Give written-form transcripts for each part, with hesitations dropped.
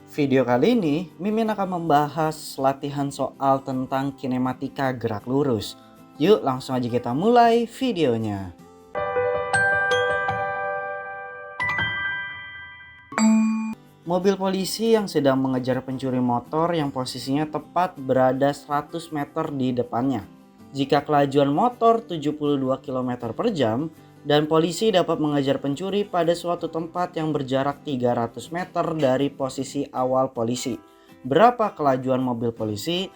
Video kali ini, Mimin akan membahas latihan soal tentang kinematika gerak lurus. Yuk langsung aja kita mulai videonya. Mobil polisi yang sedang mengejar pencuri motor yang posisinya tepat berada 100 meter di depannya. Jika kelajuan motor 72 km per jam dan polisi dapat mengejar pencuri pada suatu tempat yang berjarak 300 meter dari posisi awal polisi. Berapa kelajuan mobil polisi?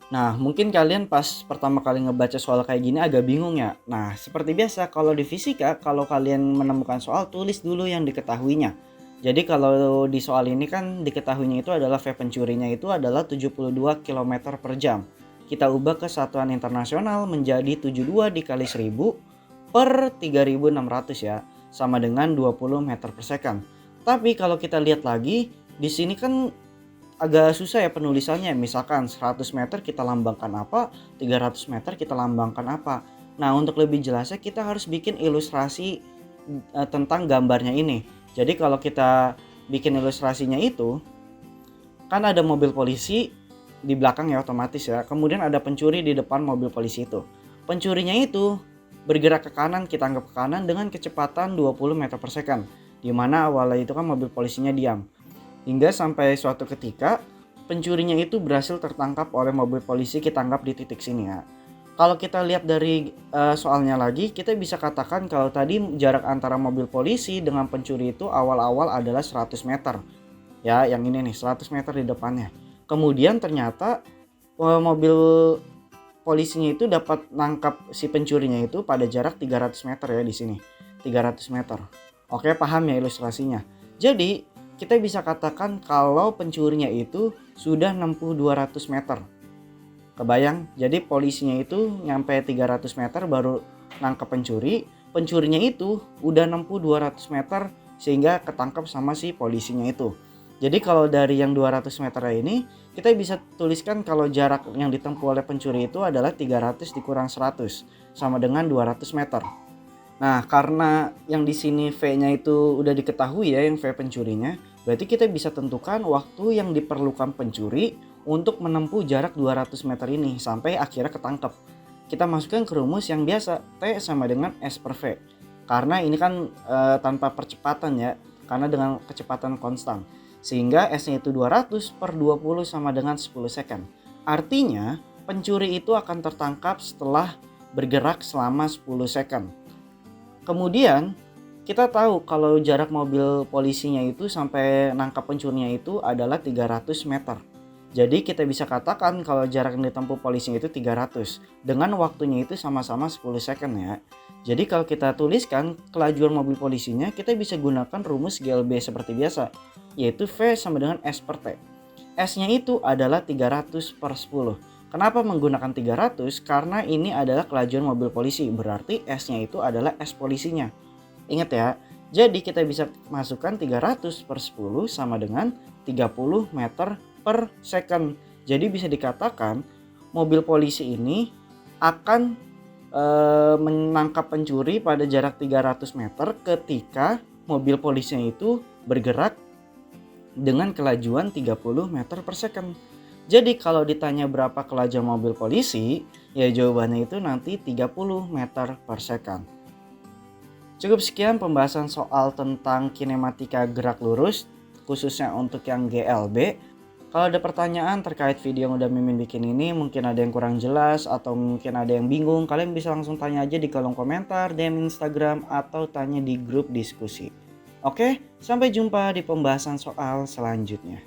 Nah, mungkin kalian pas pertama kali ngebaca soal kayak gini agak bingung ya. Nah, seperti biasa kalau di fisika, kalau kalian menemukan soal, tulis dulu yang diketahuinya. Jadi kalau di soal ini kan diketahuinya itu adalah V pencurinya itu adalah 72 km per jam. Kita ubah ke satuan internasional menjadi 72 dikali 1000 per 3600 ya. Sama dengan 20 meter per second. Tapi kalau kita lihat lagi, di sini kan agak susah ya penulisannya. Misalkan 100 meter kita lambangkan apa, 300 meter kita lambangkan apa. Nah, untuk lebih jelasnya kita harus bikin ilustrasi tentang gambarnya ini. Jadi kalau kita bikin ilustrasinya itu, kan ada mobil polisi di belakang ya otomatis ya. Kemudian ada pencuri di depan mobil polisi itu. Pencurinya itu bergerak ke kanan, kita anggap ke kanan dengan kecepatan 20 meter per second. Dimana awalnya itu kan mobil polisinya diam. Hingga sampai suatu ketika pencurinya itu berhasil tertangkap oleh mobil polisi, kita anggap di titik sini ya. Kalau kita lihat dari soalnya lagi, kita bisa katakan kalau tadi jarak antara mobil polisi dengan pencuri itu awal-awal adalah 100 meter. Ya, yang ini nih 100 meter di depannya. Kemudian ternyata mobil polisinya itu dapat nangkap si pencurinya itu pada jarak 300 meter ya di sini. 300 meter. Oke, paham ya ilustrasinya. Jadi, kita bisa katakan kalau pencurinya itu sudah nempuh 200 meter. Kebayang? Jadi polisinya itu nyampe 300 meter baru nangkep pencuri. Pencurinya itu udah nempuh 200 meter sehingga ketangkep sama si polisinya itu. Jadi kalau dari yang 200 meter ini kita bisa tuliskan kalau jarak yang ditempuh oleh pencuri itu adalah 300 dikurang 100 sama dengan 200 meter. Nah, karena yang di sini V-nya itu udah diketahui ya yang V pencurinya, berarti kita bisa tentukan waktu yang diperlukan pencuri untuk menempuh jarak 200 meter ini sampai akhirnya ketangkep. Kita masukkan ke rumus yang biasa, T sama dengan S per V. Karena ini kan tanpa percepatan ya, karena dengan kecepatan konstan. Sehingga S-nya itu 200 per 20 sama dengan 10 second. Artinya pencuri itu akan tertangkap setelah bergerak selama 10 second. Kemudian kita tahu kalau jarak mobil polisinya itu sampai nangkap pencurinya itu adalah 300 meter. Jadi kita bisa katakan kalau jarak yang ditempuh polisinya itu 300 dengan waktunya itu sama-sama 10 second ya. Jadi kalau kita tuliskan kelajuan mobil polisinya, kita bisa gunakan rumus GLB seperti biasa, yaitu V sama dengan S per T. S-nya itu adalah 300 per 10. Kenapa menggunakan 300? Karena ini adalah kelajuan mobil polisi, berarti S-nya itu adalah S polisinya. Ingat ya, jadi kita bisa masukkan 300 per 10 sama dengan 30 meter per second. Jadi bisa dikatakan mobil polisi ini akan menangkap pencuri pada jarak 300 meter ketika mobil polisinya itu bergerak dengan kelajuan 30 meter per second. Jadi kalau ditanya berapa kelajuan mobil polisi, ya jawabannya itu nanti 30 meter per second. Cukup sekian pembahasan soal tentang kinematika gerak lurus, khususnya untuk yang GLB. Kalau ada pertanyaan terkait video yang udah Mimin bikin ini, mungkin ada yang kurang jelas atau mungkin ada yang bingung, kalian bisa langsung tanya aja di kolom komentar, DM Instagram, atau tanya di grup diskusi. Oke, sampai jumpa di pembahasan soal selanjutnya.